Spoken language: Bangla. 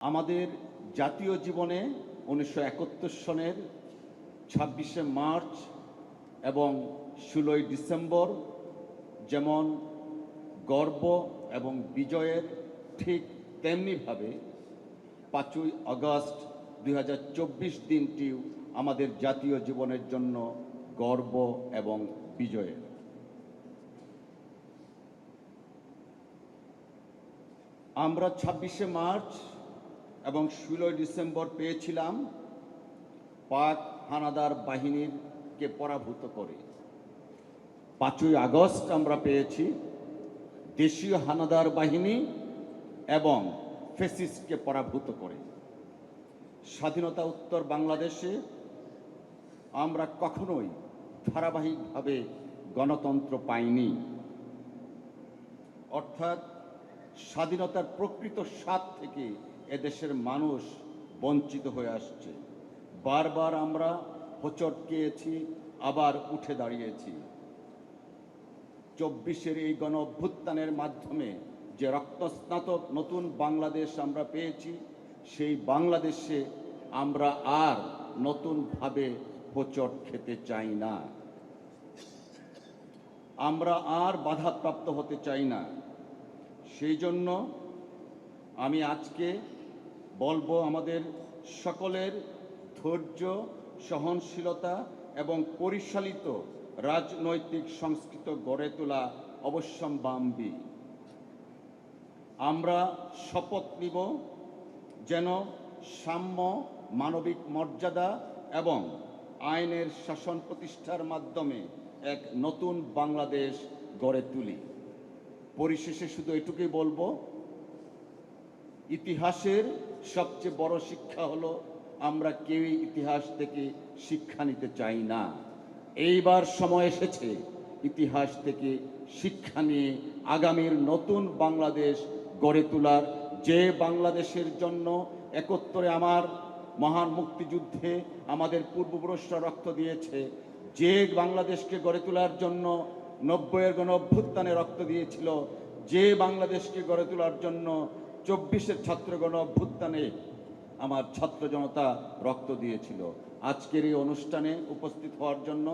আমাদের জাতীয় জীবনে 1971 সনের 26শে মার্চ এবং 16ই ডিসেম্বর যেমন গর্ব এবং বিজয়ের, ঠিক তেমনিভাবে 5ই আগস্ট 2024 দিনটিও আমাদের জাতীয় জীবনের জন্য গর্ব এবং বিজয়ের। আমরা 26শে মার্চ এবং 16ই ডিসেম্বর পেয়েছিলাম পাক হানাদার বাহিনীকে পরাভূত করে। 5ই আগস্ট আমরা পেয়েছি দেশীয় হানাদার বাহিনী এবং ফ্যাসিস্টকে পরাভূত করে। স্বাধীনতা উত্তর বাংলাদেশে আমরা কখনোই ধারাবাহিকভাবে গণতন্ত্র পাইনি, অর্থাৎ স্বাধীনতার প্রকৃত স্বাদ থেকে এদেশের মানুষ বঞ্চিত হয়ে আসছে। বারবার আমরা হোঁচট খেয়েছি, আবার উঠে দাঁড়িয়েছি। 24-এর এই গণ অভ্যুত্থানের মাধ্যমে যে রক্তস্নাতক নতুন বাংলাদেশ আমরা পেয়েছি, সেই বাংলাদেশে আমরা আর নতুনভাবে হোঁচট খেতে চাই না। আমরা আর বাধাপ্রাপ্ত হতে চাই না। সেই জন্য আমি আজকে বলবো, আমাদের সকলের ধৈর্য, সহনশীলতা এবং পরিচালিত রাজনৈতিক সংস্কৃতি গড়ে তোলা অবশ্যম্ভাবী। আমরা শপথ নিব যেন সাম্য, মানবিক মর্যাদা এবং আইনের শাসন প্রতিষ্ঠার মাধ্যমে এক নতুন বাংলাদেশ গড়ে তুলি। পরিশেষে শুধু এটুকুই বলবো, ইতিহাসের সবচেয়ে বড় শিক্ষা হলো আমরা কেউই ইতিহাস থেকে শিক্ষা নিতে চাই না। এইবার সময় এসেছে ইতিহাস থেকে শিক্ষা নিয়ে আগামীর নতুন বাংলাদেশ গড়ে তোলার। যে বাংলাদেশের জন্য 71-এ আমার মহান মুক্তিযুদ্ধে আমাদের পূর্বপুরুষরা রক্ত দিয়েছে, যে বাংলাদেশকে গড়ে তোলার জন্য 90-এর গণ অভ্যুত্থানে রক্ত দিয়েছিল, যে বাংলাদেশকে গড়ে তোলার জন্য 24-এর ছাত্র গণ অভ্যুত্থানে আমার ছাত্র জনতা রক্ত দিয়েছিল। আজকের এই অনুষ্ঠানে উপস্থিত হওয়ার জন্য